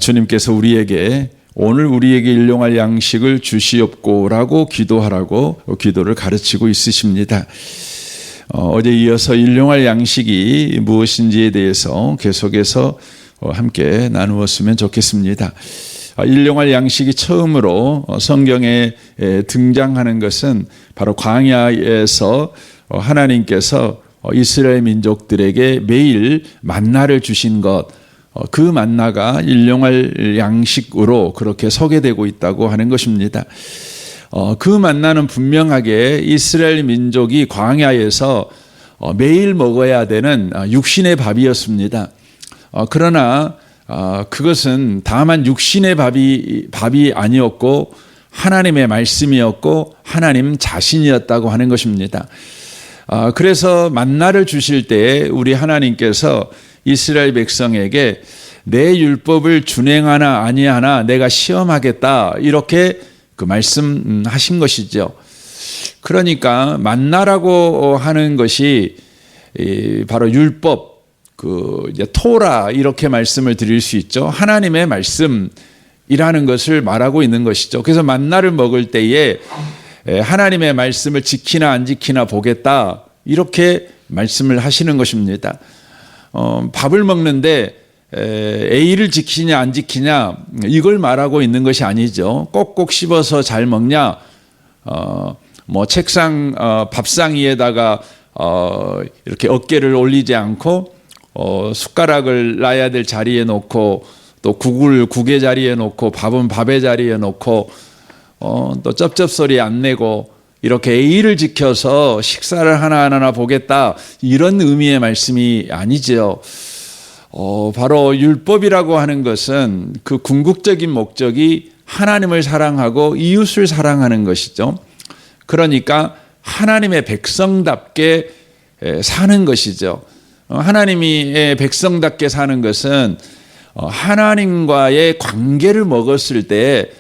주님께서 우리에게 오늘 우리에게 일용할 양식을 주시옵고라고 기도하라고 기도를 가르치고 있으십니다. 어제 이어서 일용할 양식이 무엇인지에 대해서 계속해서 함께 나누었으면 좋겠습니다. 일용할 양식이 처음으로 성경에 등장하는 것은 바로 광야에서 하나님께서 이스라엘 민족들에게 매일 만나를 주신 것, 그 만나가 일용할 양식으로 그렇게 소개되고 있다고 하는 것입니다. 그 만나는 분명하게 이스라엘 민족이 광야에서 매일 먹어야 되는 육신의 밥이었습니다. 그러나 그것은 다만 육신의 밥이 아니었고 하나님의 말씀이었고 하나님 자신이었다고 하는 것입니다. 그래서 만나를 주실 때 우리 하나님께서 이스라엘 백성에게 내 율법을 준행하나 아니하나 내가 시험하겠다, 이렇게 그 말씀하신 것이죠. 그러니까 만나라고 하는 것이 바로 율법, 이제 토라, 이렇게 말씀을 드릴 수 있죠. 하나님의 말씀이라는 것을 말하고 있는 것이죠. 그래서 만나를 먹을 때에 하나님의 말씀을 지키나 안 지키나 보겠다, 이렇게 말씀을 하시는 것입니다. 밥을 먹는데 A를 지키냐 안 지키냐, 이걸 말하고 있는 것이 아니죠. 꼭꼭 씹어서 잘 먹냐, 책상 밥상 위에다가 이렇게 어깨를 올리지 않고 숟가락을 놔야 될 자리에 놓고, 또 국을 국의 자리에 놓고 밥은 밥의 자리에 놓고, 또 쩝쩝소리 안 내고 이렇게 A를 지켜서 식사를 하나하나 보겠다, 이런 의미의 말씀이 아니죠. 바로 율법이라고 하는 것은 그 궁극적인 목적이 하나님을 사랑하고 이웃을 사랑하는 것이죠. 그러니까 하나님의 백성답게 사는 것이죠. 하나님의 백성답게 사는 것은 하나님과의 관계를 먹었을 때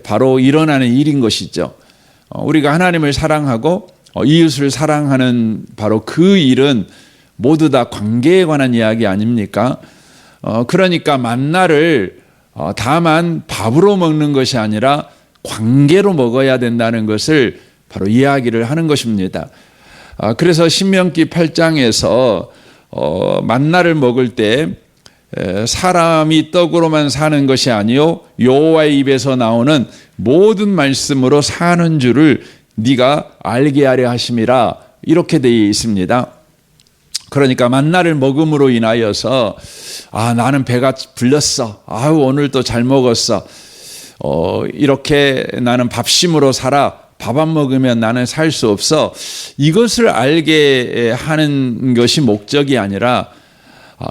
바로 일어나는 일인 것이죠. 우리가 하나님을 사랑하고 이웃을 사랑하는 바로 그 일은 모두 다 관계에 관한 이야기 아닙니까? 그러니까 만나를 다만 밥으로 먹는 것이 아니라 관계로 먹어야 된다는 것을 바로 이야기를 하는 것입니다. 그래서 신명기 8장에서 만나를 먹을 때 사람이 떡으로만 사는 것이 아니요 여호와의 입에서 나오는 모든 말씀으로 사는 줄을 네가 알게 하려 하심이라, 이렇게 되어 있습니다. 그러니까 만나를 먹음으로 인하여서 나는 배가 불렀어, 오늘 또 잘 먹었어, 이렇게 나는 밥심으로 살아, 밥 안 먹으면 나는 살 수 없어, 이것을 알게 하는 것이 목적이 아니라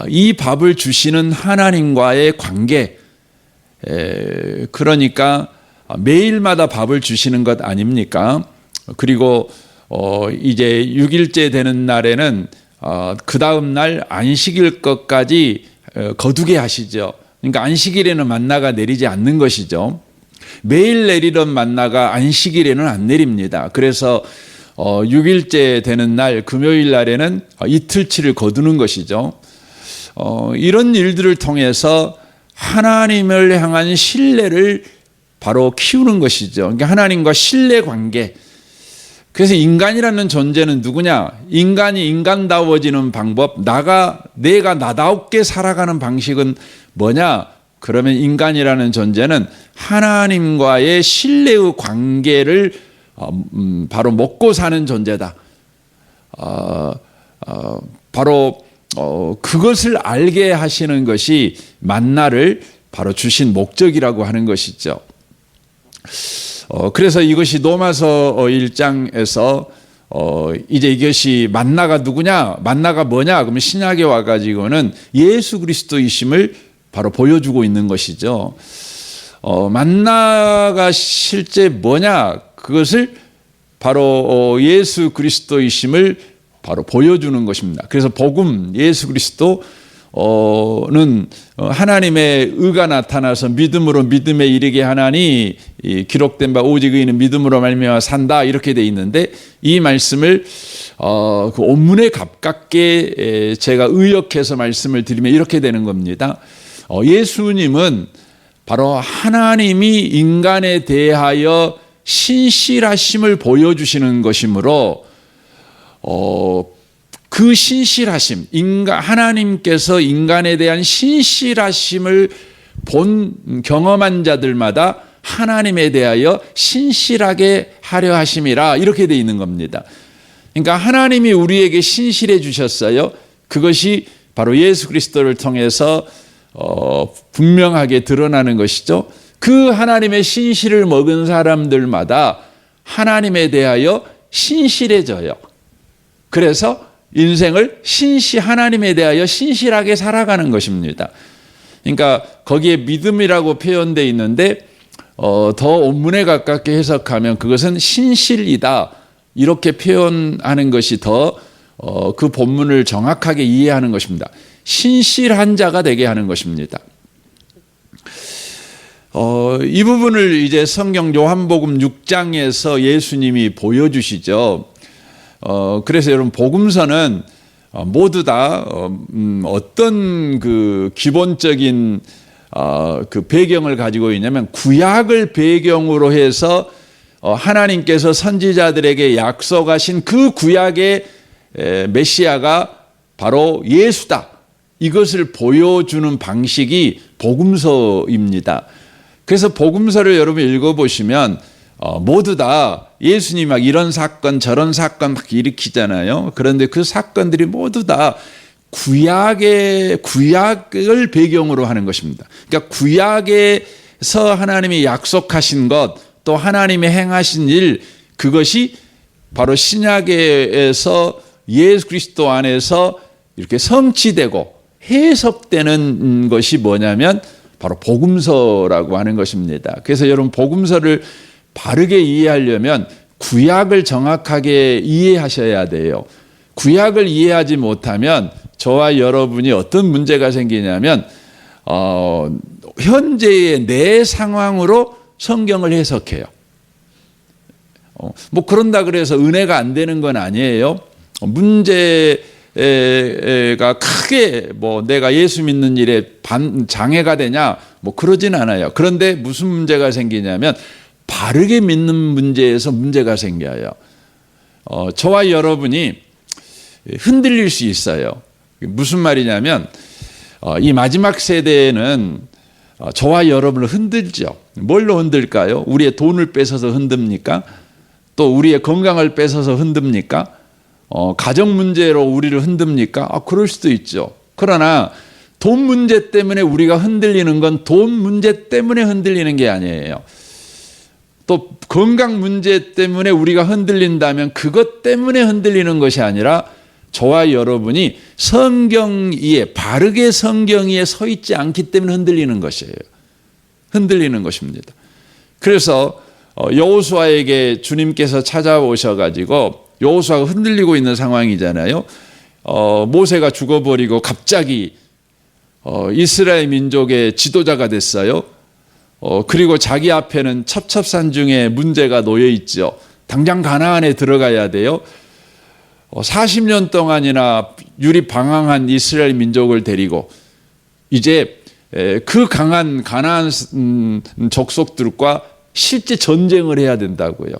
이 밥을 주시는 하나님과의 관계, 그러니까 매일마다 밥을 주시는 것 아닙니까? 그리고 이제 6일째 되는 날에는 그 다음 날 안식일 것까지 거두게 하시죠. 그러니까 안식일에는 만나가 내리지 않는 것이죠. 매일 내리던 만나가 안식일에는 안 내립니다. 그래서 6일째 되는 날 금요일 날에는 이틀치를 거두는 것이죠. 이런 일들을 통해서 하나님을 향한 신뢰를 바로 키우는 것이죠. 그러니까 하나님과 신뢰 관계. 그래서 인간이라는 존재는 누구냐? 인간이 인간다워지는 방법, 내가 나다웁게 살아가는 방식은 뭐냐? 그러면 인간이라는 존재는 하나님과의 신뢰의 관계를 바로 먹고 사는 존재다. 바로 그것을 알게 하시는 것이 만나를 바로 주신 목적이라고 하는 것이죠. 그래서 이것이 로마서 1장에서 이제 이것이 만나가 누구냐, 만나가 뭐냐, 그러면 신약에 와가지고는 예수 그리스도이심을 바로 보여주고 있는 것이죠. 만나가 실제 뭐냐, 그것을 바로 예수 그리스도이심을 바로 보여주는 것입니다. 그래서 복음, 예수 그리스도는 하나님의 의가 나타나서 믿음으로 믿음에 이르게 하나니 기록된 바 오직 의인은 믿음으로 말미암아 산다, 이렇게 돼 있는데, 이 말씀을 그 온문에 가깝게 제가 의역해서 말씀을 드리면 이렇게 되는 겁니다. 예수님은 바로 하나님이 인간에 대하여 신실하심을 보여주시는 것이므로 그 신실하심, 하나님께서 인간에 대한 신실하심을 경험한 자들마다 하나님에 대하여 신실하게 하려 하심이라, 이렇게 되어 있는 겁니다. 그러니까 하나님이 우리에게 신실해 주셨어요. 그것이 바로 예수 그리스도를 통해서 분명하게 드러나는 것이죠. 그 하나님의 신실을 먹은 사람들마다 하나님에 대하여 신실해져요. 그래서 인생을 하나님에 대하여 신실하게 살아가는 것입니다. 그러니까 거기에 믿음이라고 표현되어 있는데 더 원문에 가깝게 해석하면 그것은 신실이다, 이렇게 표현하는 것이 더 그 본문을 정확하게 이해하는 것입니다. 신실한 자가 되게 하는 것입니다. 이 부분을 이제 성경 요한복음 6장에서 예수님이 보여주시죠. 그래서 여러분, 복음서는 모두 다 어떤 그 기본적인 그 배경을 가지고 있냐면, 구약을 배경으로 해서 하나님께서 선지자들에게 약속하신 그 구약의 메시아가 바로 예수다, 이것을 보여주는 방식이 복음서입니다. 그래서 복음서를 여러분 읽어보시면 모두 다 예수님이 막 이런 사건 저런 사건 막 일으키잖아요. 그런데 그 사건들이 모두 다 구약을 배경으로 하는 것입니다. 그러니까 구약에서 하나님이 약속하신 것, 또 하나님이 행하신 일, 그것이 바로 신약에서 예수 그리스도 안에서 이렇게 성취되고 해석되는 것이 뭐냐면 바로 복음서라고 하는 것입니다. 그래서 여러분, 복음서를 바르게 이해하려면 구약을 정확하게 이해하셔야 돼요. 구약을 이해하지 못하면 저와 여러분이 어떤 문제가 생기냐면 현재의 내 상황으로 성경을 해석해요. 뭐 그런다 그래서 은혜가 안 되는 건 아니에요. 문제가 크게 뭐 내가 예수 믿는 일에 장애가 되냐, 뭐 그러진 않아요. 그런데 무슨 문제가 생기냐면 바르게 믿는 문제에서 문제가 생겨요. 저와 여러분이 흔들릴 수 있어요. 무슨 말이냐면 이 마지막 세대에는 저와 여러분을 흔들죠. 뭘로 흔들까요? 우리의 돈을 뺏어서 흔듭니까? 또 우리의 건강을 뺏어서 흔듭니까? 가정 문제로 우리를 흔듭니까? 그럴 수도 있죠. 그러나 돈 문제 때문에 우리가 흔들리는 건 돈 문제 때문에 흔들리는 게 아니에요. 또 건강 문제 때문에 우리가 흔들린다면 그것 때문에 흔들리는 것이 아니라 저와 여러분이 성경 위에, 바르게 성경 위에 서 있지 않기 때문에 흔들리는 것이에요. 흔들리는 것입니다. 그래서 여호수아에게 주님께서 찾아오셔가지고, 여호수아가 흔들리고 있는 상황이잖아요. 모세가 죽어버리고 갑자기 이스라엘 민족의 지도자가 됐어요. 그리고 자기 앞에는 첩첩산중에 문제가 놓여 있죠. 당장 가나안에 들어가야 돼요. 40년 동안이나 유리 방황한 이스라엘 민족을 데리고 이제 그 강한 가나안 족속들과 실제 전쟁을 해야 된다고요.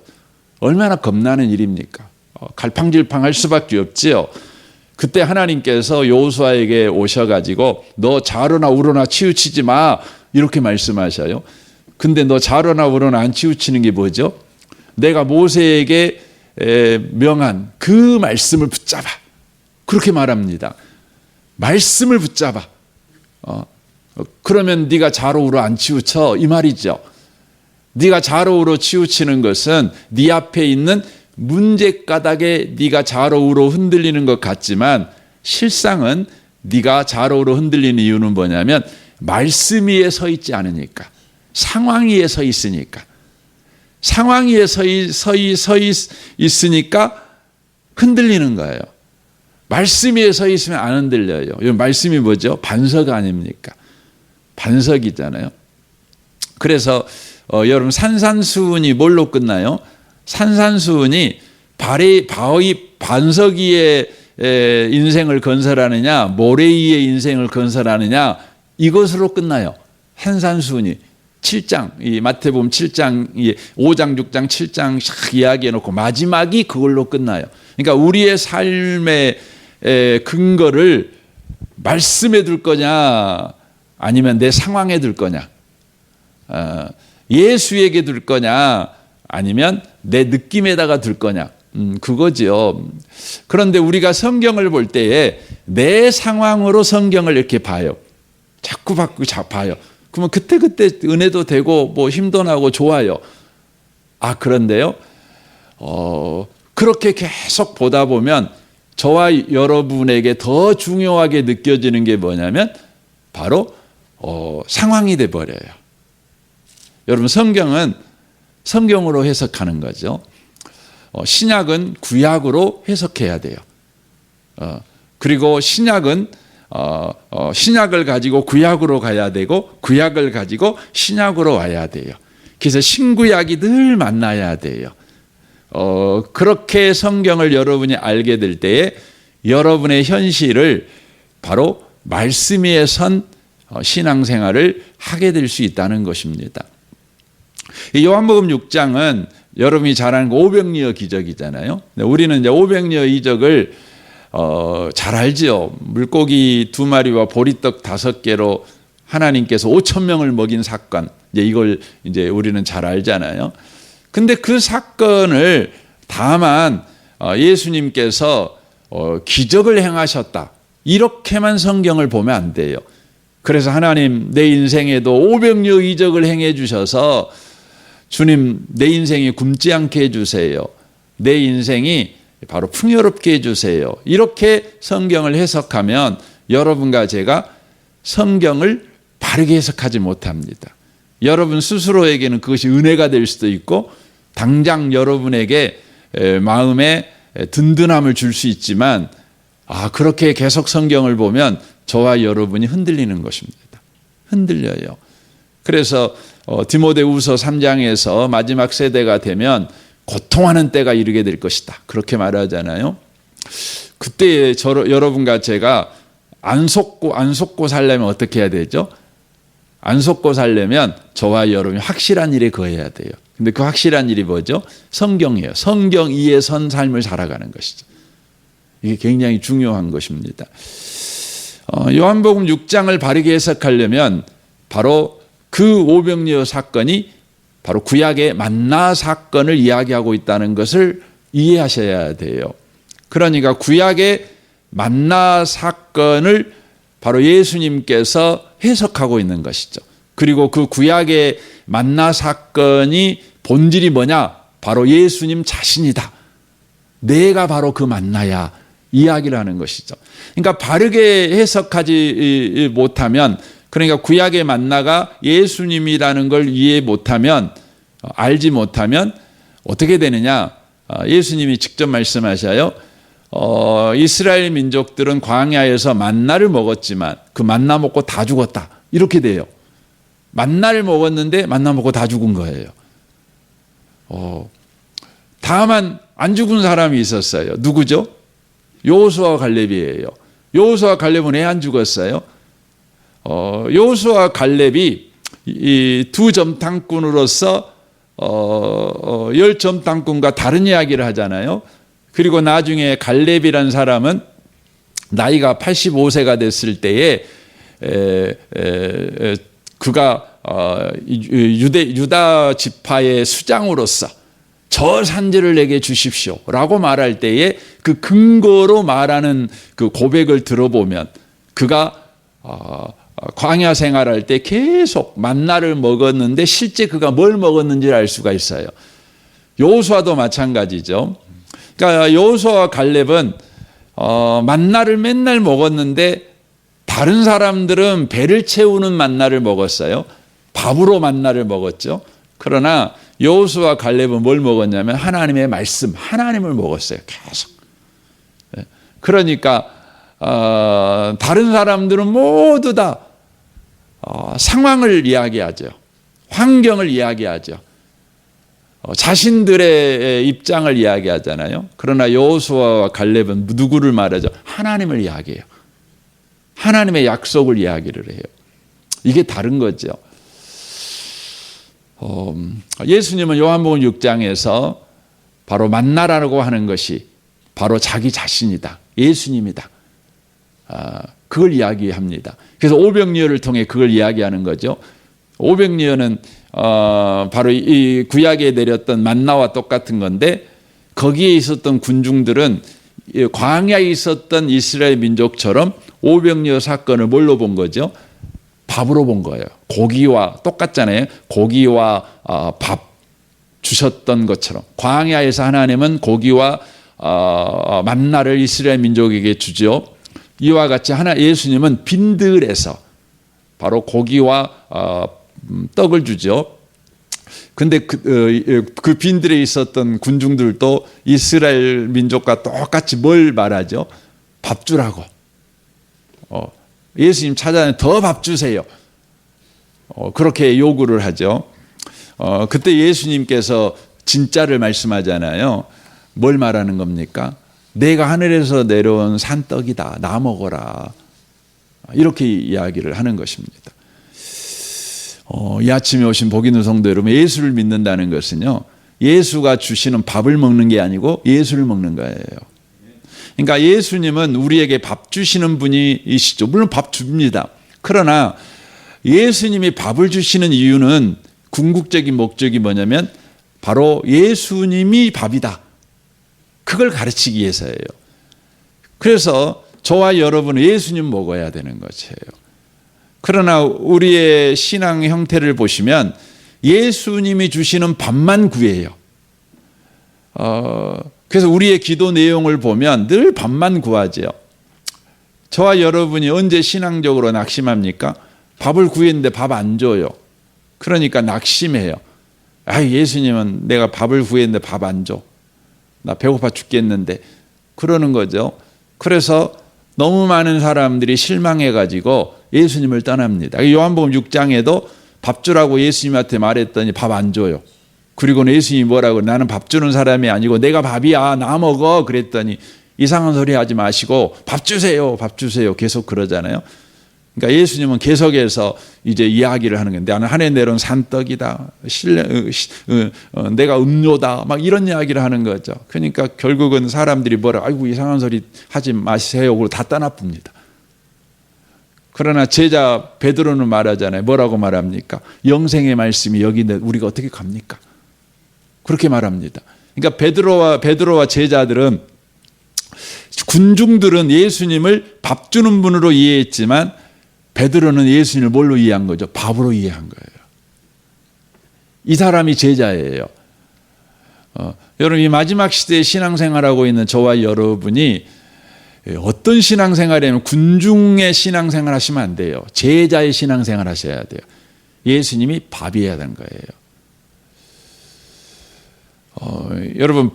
얼마나 겁나는 일입니까? 갈팡질팡할 수밖에 없지요. 그때 하나님께서 여호수아에게 오셔가지고 너 좌로나 우로나 치우치지 마, 이렇게 말씀하셔요. 근데 너 좌로나 우로나 안 치우치는 게 뭐죠? 내가 모세에게 명한 그 말씀을 붙잡아, 그렇게 말합니다. 말씀을 붙잡아. 그러면 네가 좌로 우로 안 치우쳐, 이 말이죠. 네가 좌로 우로 치우치는 것은 네 앞에 있는 문제 가닥에 네가 좌로 우로 흔들리는 것 같지만 실상은 네가 좌로 우로 흔들리는 이유는 뭐냐면 말씀 위에 서 있지 않으니까, 상황 위에 서 있으니까. 상황 위에 서 있으니까 흔들리는 거예요. 말씀 위에 서 있으면 안 흔들려요. 이 말씀이 뭐죠? 반석 아닙니까? 반석이잖아요. 그래서 여러분, 산산수훈이 뭘로 끝나요? 산산수훈이 바위 반석 위에 인생을 건설하느냐, 모래 위에 인생을 건설하느냐, 이것으로 끝나요. 산산수훈이 7장, 이 마태복음 7장, 5장, 6장, 7장 샥 이야기해 놓고 마지막이 그걸로 끝나요. 그러니까 우리의 삶의 근거를 말씀에 둘 거냐 아니면 내 상황에 둘 거냐, 예수에게 둘 거냐 아니면 내 느낌에다가 둘 거냐, 그거지요. 그런데 우리가 성경을 볼 때에 내 상황으로 성경을 이렇게 봐요. 자꾸 봐요. 그러면 그때그때 은혜도 되고 뭐 힘도 나고 좋아요. 그런데요, 그렇게 계속 보다 보면 저와 여러분에게 더 중요하게 느껴지는 게 뭐냐면 바로 상황이 돼버려요. 여러분, 성경은 성경으로 해석하는 거죠. 신약은 구약으로 해석해야 돼요. 그리고 신약은 신약을 가지고 구약으로 가야 되고 구약을 가지고 신약으로 와야 돼요. 그래서 신구약이 늘 만나야 돼요. 그렇게 성경을 여러분이 알게 될 때에 여러분의 현실을 바로 말씀 위에 선 신앙생활을 하게 될 수 있다는 것입니다. 요한복음 6장은 여러분이 잘 아는 오병이어 기적이잖아요. 우리는 이제 오병이어 기적을 잘 알지요. 물고기 2마리와 보리떡 5개로 하나님께서 5,000명을 먹인 사건. 이걸 이제 우리는 잘 알잖아요. 근데 그 사건을 다만 예수님께서 기적을 행하셨다, 이렇게만 성경을 보면 안 돼요. 그래서 하나님, 내 인생에도 오병이어 기적을 행해 주셔서 주님, 내 인생이 굶지 않게 해주세요. 내 인생이 바로 풍요롭게 해주세요. 이렇게 성경을 해석하면 여러분과 제가 성경을 바르게 해석하지 못합니다. 여러분 스스로에게는 그것이 은혜가 될 수도 있고 당장 여러분에게 마음에 든든함을 줄 수 있지만, 그렇게 계속 성경을 보면 저와 여러분이 흔들리는 것입니다. 흔들려요. 그래서 디모데후서 3장에서 마지막 세대가 되면 고통하는 때가 이르게 될 것이다, 그렇게 말하잖아요. 그때 여러분과 제가 안 속고 살려면 어떻게 해야 되죠? 안 속고 살려면 저와 여러분이 확실한 일에 거해야 돼요. 근데 그 확실한 일이 뭐죠? 성경이에요. 성경 위에 선 삶을 살아가는 것이죠. 이게 굉장히 중요한 것입니다. 요한복음 6장을 바르게 해석하려면 바로 그 오병이어 사건이 바로 구약의 만나 사건을 이야기하고 있다는 것을 이해하셔야 돼요. 그러니까 구약의 만나 사건을 바로 예수님께서 해석하고 있는 것이죠. 그리고 그 구약의 만나 사건이 본질이 뭐냐? 바로 예수님 자신이다. 내가 바로 그 만나야, 이야기를 하는 것이죠. 그러니까 바르게 해석하지 못하면, 그러니까 구약의 만나가 예수님이라는 걸 이해 못하면, 알지 못하면 어떻게 되느냐? 예수님이 직접 말씀하셔요. 이스라엘 민족들은 광야에서 만나를 먹었지만 그 만나 먹고 다 죽었다, 이렇게 돼요. 만나를 먹었는데 만나 먹고 다 죽은 거예요. 다만 안 죽은 사람이 있었어요. 누구죠? 여호수아와 갈렙이에요. 여호수아와 갈렙은 왜 안 죽었어요? 여호수아와 갈렙이 이 두 점탕꾼으로서 10점탕꾼과 다른 이야기를 하잖아요. 그리고 나중에 갈렙이라는 사람은 나이가 85세가 됐을 때에 그가 유다 지파의 수장으로서 저 산지를 내게 주십시오 라고 말할 때에 그 근거로 말하는 그 고백을 들어보면 그가 광야 생활할 때 계속 만나를 먹었는데 실제 그가 뭘 먹었는지를 알 수가 있어요. 여호수아도 마찬가지죠. 그러니까 여호수아와 갈렙은 만나를 맨날 먹었는데 다른 사람들은 배를 채우는 만나를 먹었어요. 밥으로 만나를 먹었죠. 그러나 여호수아와 갈렙은 뭘 먹었냐면 하나님의 말씀, 하나님을 먹었어요. 계속. 그러니까 다른 사람들은 모두 다 상황을 이야기하죠. 환경을 이야기하죠. 자신들의 입장을 이야기하잖아요. 그러나 여호수아와 갈렙은 누구를 말하죠? 하나님을 이야기해요. 하나님의 약속을 이야기를 해요. 이게 다른 거죠. 예수님은 요한복음 6장에서 바로 만나라고 하는 것이 바로 자기 자신이다. 예수님이다. 그걸 이야기합니다. 그래서 오병이어를 통해 그걸 이야기하는 거죠. 오병이어는 바로 이 구약에 내렸던 만나와 똑같은 건데 거기에 있었던 군중들은 광야에 있었던 이스라엘 민족처럼 오병이어 사건을 뭘로 본 거죠? 밥으로 본 거예요. 고기와 똑같잖아요. 고기와 밥 주셨던 것처럼 광야에서 하나님은 고기와 만나를 이스라엘 민족에게 주죠. 이와 같이 예수님은 빈들에서 바로 고기와 떡을 주죠. 근데 그 빈들에 있었던 군중들도 이스라엘 민족과 똑같이 뭘 말하죠? 밥 주라고. 예수님 찾아내 더 밥 주세요. 그렇게 요구를 하죠. 그때 예수님께서 진짜를 말씀하잖아요. 뭘 말하는 겁니까? 내가 하늘에서 내려온 산떡이다. 나 먹어라. 이렇게 이야기를 하는 것입니다. 이 아침에 오신 복 있는 성도 여러분, 예수를 믿는다는 것은요, 예수가 주시는 밥을 먹는 게 아니고 예수를 먹는 거예요. 그러니까 예수님은 우리에게 밥 주시는 분이시죠. 물론 밥 줍니다. 그러나 예수님이 밥을 주시는 이유는 궁극적인 목적이 뭐냐면 바로 예수님이 밥이다. 그걸 가르치기 위해서예요. 그래서 저와 여러분은 예수님 먹어야 되는 것이에요. 그러나 우리의 신앙 형태를 보시면 예수님이 주시는 밥만 구해요. 그래서 우리의 기도 내용을 보면 늘 밥만 구하죠. 저와 여러분이 언제 신앙적으로 낙심합니까? 밥을 구했는데 밥 안 줘요. 그러니까 낙심해요. 예수님은 내가 밥을 구했는데 밥 안 줘. 나 배고파 죽겠는데. 그러는 거죠. 그래서 너무 많은 사람들이 실망해가지고 예수님을 떠납니다. 요한복음 6장에도 밥 주라고 예수님한테 말했더니 밥 안 줘요. 그리고는 예수님이 뭐라고, 나는 밥 주는 사람이 아니고 내가 밥이야, 나 먹어. 그랬더니 이상한 소리 하지 마시고 밥 주세요, 밥 주세요. 계속 그러잖아요. 그러니까 예수님은 계속해서 이제 이야기를 하는 건데, 나는 하늘에 내려온 산떡이다, 내가 음료다, 막 이런 이야기를 하는 거죠. 그러니까 결국은 사람들이 아이고 이상한 소리 하지 마세요. 그러고 다 떠나봅니다. 그러나 제자 베드로는 말하잖아요. 뭐라고 말합니까? 영생의 말씀이 여기 있는데 우리가 어떻게 갑니까? 그렇게 말합니다. 그러니까 베드로와 제자들은, 군중들은 예수님을 밥 주는 분으로 이해했지만 베드로는 예수님을 뭘로 이해한 거죠? 밥으로 이해한 거예요. 이 사람이 제자예요. 여러분, 이 마지막 시대에 신앙생활하고 있는 저와 여러분이 어떤 신앙생활이냐면 군중의 신앙생활 하시면 안 돼요. 제자의 신앙생활 하셔야 돼요. 예수님이 밥이어야 되는 거예요. 여러분,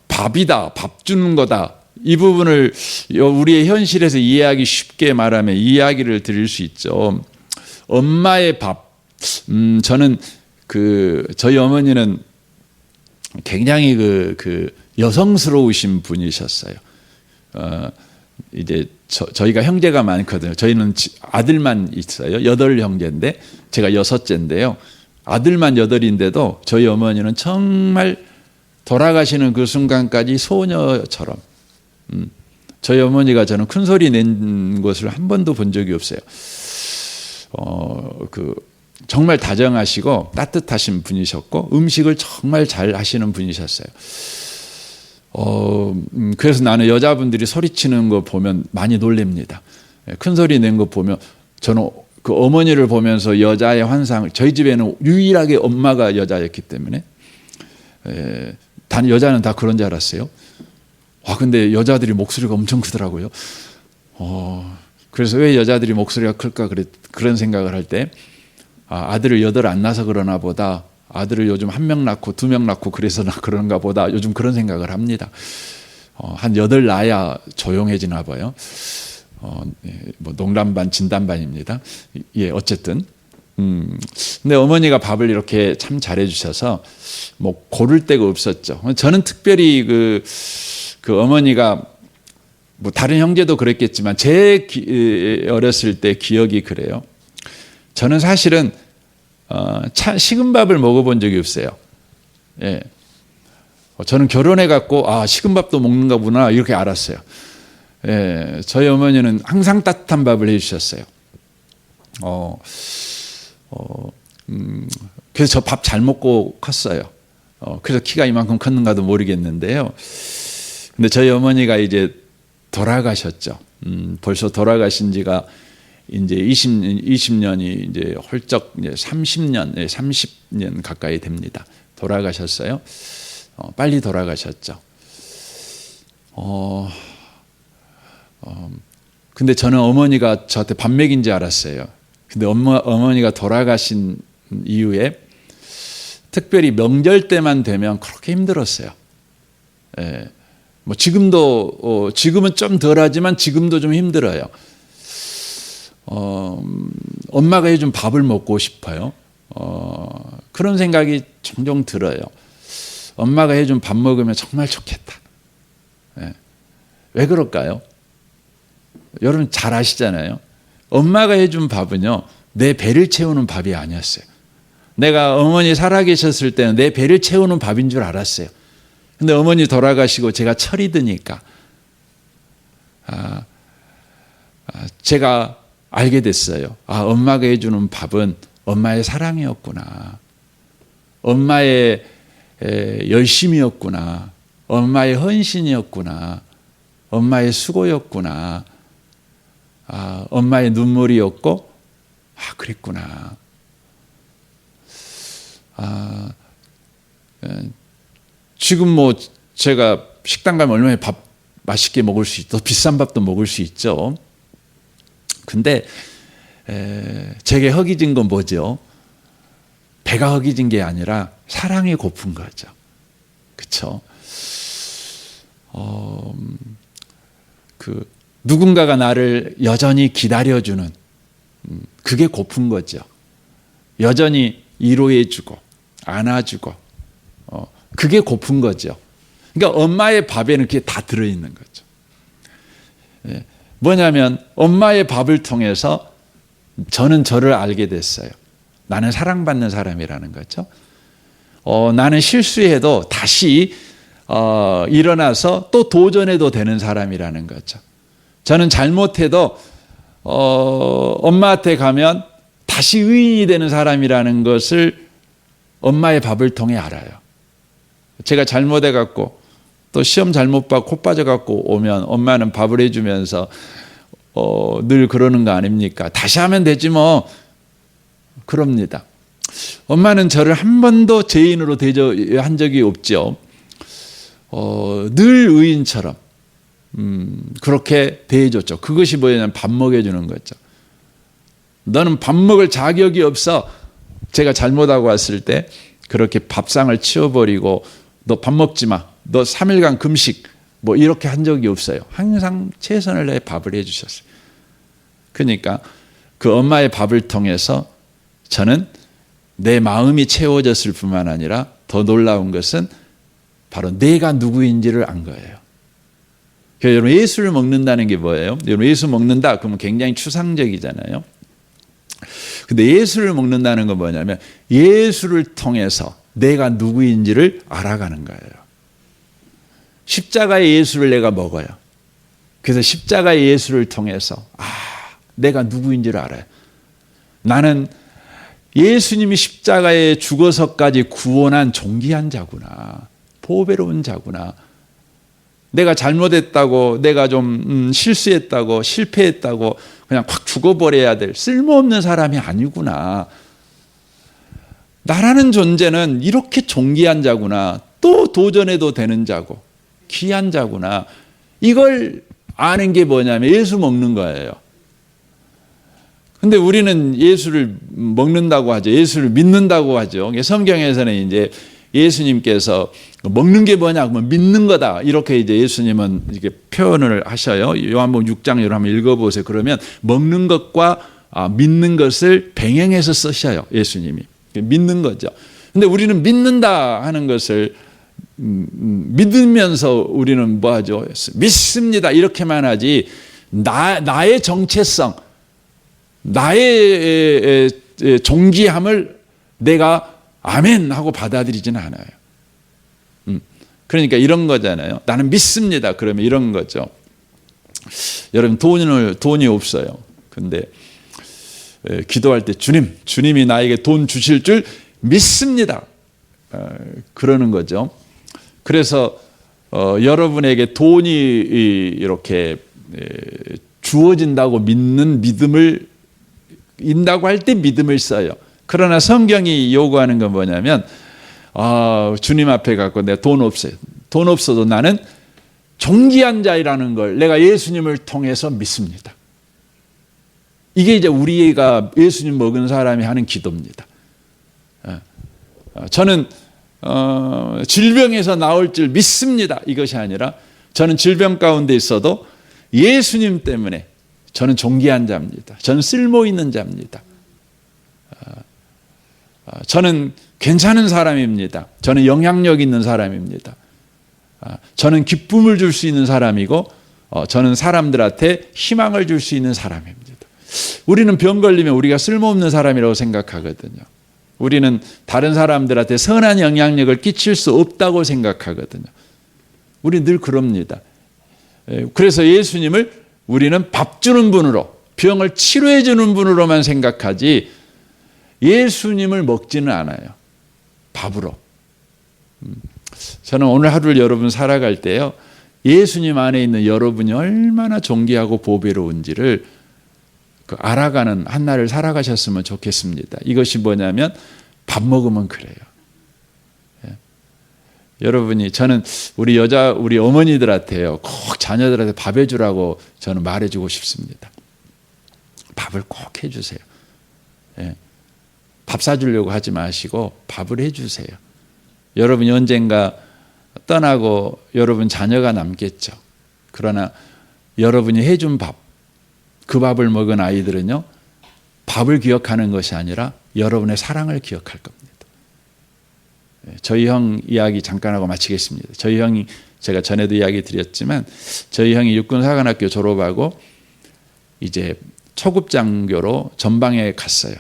밥이다, 밥 주는 거다, 이 부분을 우리의 현실에서 이해하기 쉽게 말하면 이 이야기를 드릴 수 있죠. 엄마의 밥. 저는 저희 어머니는 굉장히 여성스러우신 분이셨어요. 이제 저희가 형제가 많거든요. 저희는 아들만 있어요. 8형제인데 제가 6째인데요. 아들만 8인데도 저희 어머니는 정말 돌아가시는 그 순간까지 소녀처럼, 저희 어머니가 저는 큰 소리 낸 것을 한 번도 본 적이 없어요. 정말 다정하시고 따뜻하신 분이셨고 음식을 정말 잘 하시는 분이셨어요. 그래서 나는 여자분들이 소리치는 거 보면 많이 놀랍니다. 큰 소리 낸 거 보면, 저는 그 어머니를 보면서 여자의 환상을, 저희 집에는 유일하게 엄마가 여자였기 때문에 단 여자는 다 그런 줄 알았어요. 근데 여자들이 목소리가 엄청 크더라고요. 그래서 왜 여자들이 목소리가 클까 그런 생각을 할 때, 아들을 8 안 낳아서 그러나 보다, 아들을 요즘 1명 낳고 2명 낳고 그래서 그런가 보다, 요즘 그런 생각을 합니다. 한 8 낳아야 조용해지나 봐요. 뭐 농담반 진담반입니다. 예, 어쨌든. 근데 어머니가 밥을 이렇게 참 잘해 주셔서 뭐 고를 데가 없었죠. 저는 특별히 그 어머니가, 뭐 다른 형제도 그랬겠지만 제 어렸을 때 기억이 그래요. 저는 사실은 식은 밥을 먹어본 적이 없어요. 예. 저는 결혼해 갖고 식은 밥도 먹는가 보나 이렇게 알았어요. 예. 저희 어머니는 항상 따뜻한 밥을 해주셨어요. 그래서 저 밥 잘 먹고 컸어요. 그래서 키가 이만큼 컸는가도 모르겠는데요. 근데 저희 어머니가 이제 돌아가셨죠. 벌써 돌아가신 지가 이제 20년이 이제 훌쩍 이제 30년 가까이 됩니다. 돌아가셨어요. 빨리 돌아가셨죠. 근데 저는 어머니가 저한테 밥 먹인 줄 알았어요. 근데 어머니가 돌아가신 이후에 특별히 명절 때만 되면 그렇게 힘들었어요. 예. 뭐 지금은 좀 덜하지만 지금도 좀 힘들어요. 엄마가 해준 밥을 먹고 싶어요. 그런 생각이 종종 들어요. 엄마가 해준 밥 먹으면 정말 좋겠다. 예. 왜 그럴까요? 여러분 잘 아시잖아요. 엄마가 해준 밥은요, 내 배를 채우는 밥이 아니었어요. 내가 어머니 살아계셨을 때는 내 배를 채우는 밥인 줄 알았어요. 근데 어머니 돌아가시고 제가 철이 드니까 제가 알게 됐어요. 엄마가 해주는 밥은 엄마의 사랑이었구나. 엄마의 열심이었구나. 엄마의 헌신이었구나. 엄마의 수고였구나. 엄마의 눈물이었고, 그랬구나. 지금 뭐 제가 식당 가면 얼마나 밥 맛있게 먹을 수 있죠. 비싼 밥도 먹을 수 있죠. 근데 제게 허기진 건 뭐죠? 배가 허기진 게 아니라 사랑이 고픈 거죠. 그렇죠? 누군가가 나를 여전히 기다려주는 그게 고픈 거죠. 여전히 위로해주고 안아주고 그게 고픈 거죠. 그러니까 엄마의 밥에는 그게 다 들어있는 거죠. 뭐냐면 엄마의 밥을 통해서 저는 저를 알게 됐어요. 나는 사랑받는 사람이라는 거죠. 나는 실수해도 다시 일어나서 또 도전해도 되는 사람이라는 거죠. 저는 잘못해도 엄마한테 가면 다시 의인이 되는 사람이라는 것을 엄마의 밥을 통해 알아요. 제가 잘못해갖고 또 시험 잘못 봐 코 빠져갖고 오면 엄마는 밥을 해주면서 늘 그러는 거 아닙니까? 다시 하면 되지 뭐. 그럽니다. 엄마는 저를 한 번도 죄인으로 대접한 적이 없죠. 늘 의인처럼 그렇게 대해줬죠. 그것이 뭐냐면 밥 먹여주는 거죠. 너는 밥 먹을 자격이 없어. 제가 잘못하고 왔을 때 그렇게 밥상을 치워버리고 너 밥 먹지 마. 너 3일간 금식 뭐 이렇게 한 적이 없어요. 항상 최선을 다해 밥을 해주셨어요. 그러니까 그 엄마의 밥을 통해서 저는 내 마음이 채워졌을 뿐만 아니라 더 놀라운 것은 바로 내가 누구인지를 안 거예요. 그래서 여러분 예수를 먹는다는 게 뭐예요? 여러분 예수 먹는다 그러면 굉장히 추상적이잖아요. 근데 예수를 먹는다는 건 뭐냐면 예수를 통해서 내가 누구인지를 알아가는 거예요. 십자가의 예수를 내가 먹어요. 그래서 십자가의 예수를 통해서 내가 누구인지를 알아요. 나는 예수님이 십자가에 죽어서까지 구원한 존귀한 자구나. 보배로운 자구나. 내가 잘못했다고, 내가 좀 실수했다고, 실패했다고 그냥 확 죽어버려야 될 쓸모없는 사람이 아니구나. 나라는 존재는 이렇게 존귀한 자구나. 또 도전해도 되는 자고 귀한 자구나. 이걸 아는 게 뭐냐면 예수 먹는 거예요. 근데 우리는 예수를 먹는다고 하죠. 예수를 믿는다고 하죠. 성경에서는 이제 예수님께서 먹는 게 뭐냐 그러면 믿는 거다. 이렇게 이제 예수님은 이렇게 표현을 하셔요. 요한복음 6장을 한번 읽어보세요. 그러면 먹는 것과 믿는 것을 병행해서 쓰셔요. 예수님이. 믿는 거죠. 근데 우리는 믿는다 하는 것을 믿으면서 우리는 뭐 하죠? 믿습니다. 이렇게만 하지 나의 정체성, 나의 존귀함을 내가 아멘 하고 받아들이지는 않아요. 그러니까 이런 거잖아요. 나는 믿습니다. 그러면 이런 거죠. 여러분 돈이 없어요. 근데 기도할 때 주님이 나에게 돈 주실 줄 믿습니다. 그러는 거죠. 그래서 여러분에게 돈이 이렇게 주어진다고 믿는 믿음을 인다고 할 때 믿음을 써요. 그러나 성경이 요구하는 건 뭐냐면 주님 앞에 갖고 내가 돈 없어요. 돈 없어도 나는 존귀한 자이라는 걸 내가 예수님을 통해서 믿습니다. 이게 이제 우리가 예수님 먹은 사람이 하는 기도입니다. 저는 질병에서 나올 줄 믿습니다. 이것이 아니라 저는 질병 가운데 있어도 예수님 때문에 저는 존귀한 자입니다. 저는 쓸모 있는 자입니다. 저는 괜찮은 사람입니다. 저는 영향력 있는 사람입니다. 저는 기쁨을 줄 수 있는 사람이고 저는 사람들한테 희망을 줄 수 있는 사람입니다. 우리는 병 걸리면 우리가 쓸모없는 사람이라고 생각하거든요. 우리는 다른 사람들한테 선한 영향력을 끼칠 수 없다고 생각하거든요. 우리 늘 그럽니다. 그래서 예수님을 우리는 밥 주는 분으로, 병을 치료해 주는 분으로만 생각하지 예수님을 먹지는 않아요. 밥으로. 저는 오늘 하루를 여러분 살아갈 때요, 예수님 안에 있는 여러분이 얼마나 존귀하고 보배로운지를 알아가는 한 날을 살아가셨으면 좋겠습니다. 이것이 뭐냐면 밥 먹으면 그래요. 여러분이, 저는 우리 어머니들한테요, 꼭 자녀들한테 밥 해주라고 저는 말해주고 싶습니다. 밥을 꼭 해주세요. 밥 사주려고 하지 마시고 밥을 해주세요. 여러분이 언젠가 떠나고 여러분 자녀가 남겠죠. 그러나 여러분이 해준 밥, 그 밥을 먹은 아이들은요, 밥을 기억하는 것이 아니라 여러분의 사랑을 기억할 겁니다. 저희 형 이야기 잠깐 하고 마치겠습니다. 저희 형이, 제가 전에도 이야기 드렸지만, 저희 형이 육군사관학교 졸업하고 이제 초급장교로 전방에 갔어요.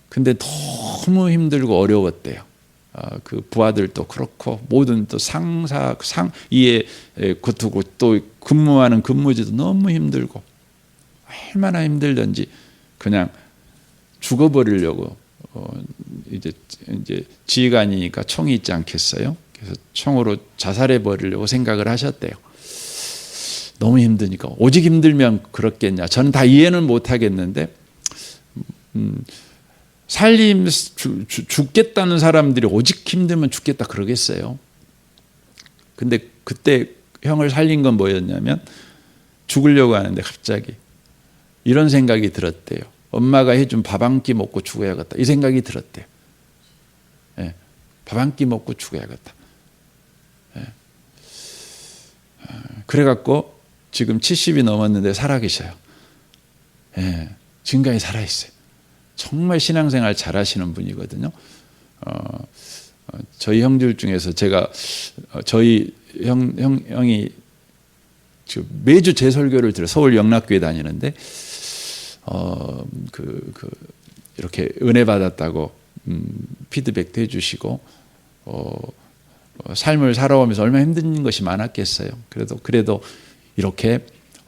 근데 너무 힘들고 어려웠대요. 그 부하들도 그렇고 모든 또 상위에 두고 또 근무하는 근무지도 너무 힘들고, 얼마나 힘들던지 그냥 죽어버리려고 이제 지휘관이니까 총이 있지 않겠어요? 그래서 총으로 자살해 버리려고 생각을 하셨대요. 너무 힘드니까. 오직 힘들면 그렇겠냐? 저는 다 이해는 못 하겠는데, 죽겠다는 사람들이 오직 힘들면 죽겠다 그러겠어요. 근데 그때 형을 살린 건 뭐였냐면, 죽으려고 하는데 갑자기 이런 생각이 들었대요. 엄마가 해준 밥 한 끼 먹고 죽어야겠다, 이 생각이 들었대요. 밥 한 끼 먹고 죽어야겠다. 그래갖고 지금 70이 넘었는데 살아계셔요. 지금까지 살아있어요. 정말 신앙생활 잘하시는 분이거든요. 저희 형들 중에서 제가 저희 형이 매주 제 설교를 들어, 서울 영락교회 다니는데 이렇게 은혜 받았다고 피드백도 해주시고, 삶을 살아오면서 얼마나 힘든 것이 많았겠어요. 그래도 이렇게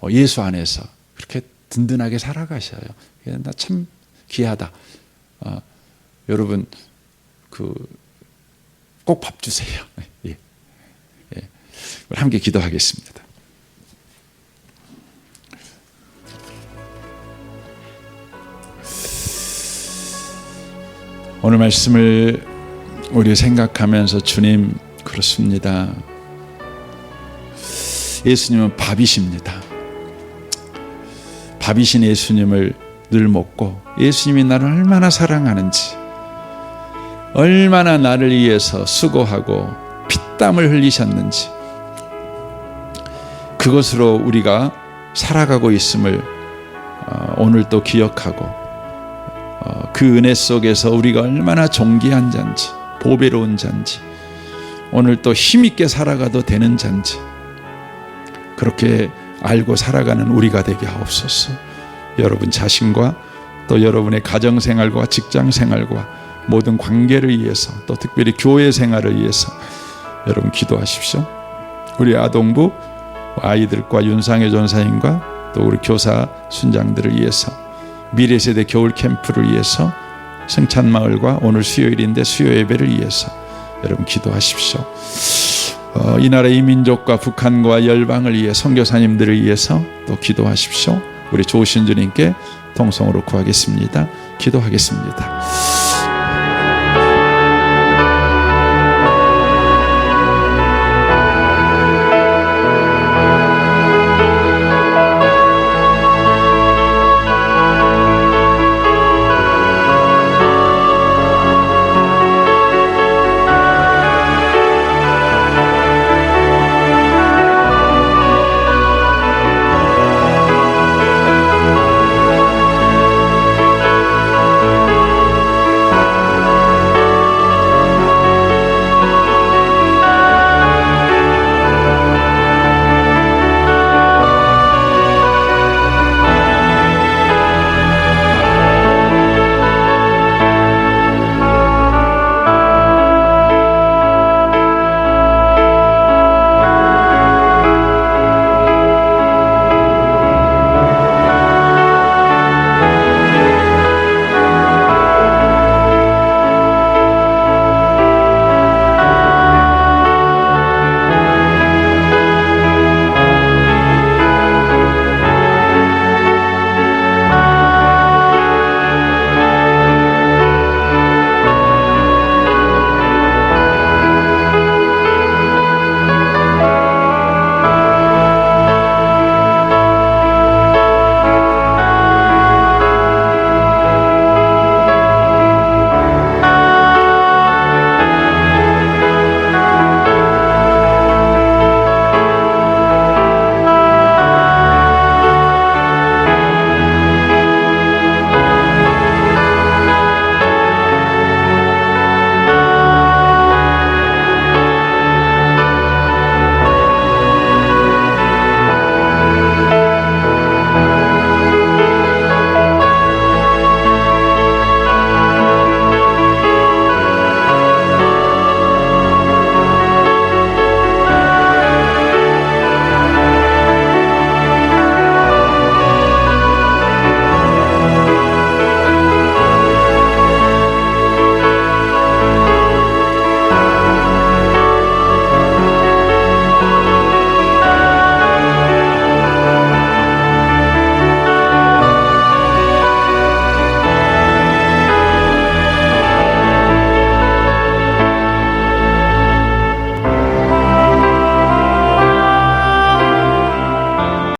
예수 안에서 그렇게 든든하게 살아가셔요. 나 참 귀하다. 여러분 꼭 밥 주세요. 예. 함께 기도하겠습니다. 오늘 말씀을 우리 생각하면서, 주님, 그렇습니다. 예수님은 밥이십니다. 밥이신 예수님을 늘 먹고, 예수님이 나를 얼마나 사랑하는지, 얼마나 나를 위해서 수고하고 피땀을 흘리셨는지, 그것으로 우리가 살아가고 있음을 오늘 또 기억하고, 그 은혜 속에서 우리가 얼마나 존귀한 자인지, 보배로운 자인지, 오늘 또 힘있게 살아가도 되는 자인지, 그렇게 알고 살아가는 우리가 되게 하옵소서. 여러분 자신과 또 여러분의 가정생활과 직장생활과 모든 관계를 위해서 또 특별히 교회 생활을 위해서 여러분 기도하십시오. 우리 아동부 아이들과 윤상혜 전사님과 또 우리 교사 순장들을 위해서 미래세대 겨울 캠프를 위해서 성찬마을과 오늘 수요일인데 수요 예배를 위해서 여러분 기도하십시오. 이 나라 이 민족과 북한과 열방을 위해 선교사님들을 위해서 또 기도하십시오. 우리 조신 주님께 통성으로 구하겠습니다. 기도하겠습니다.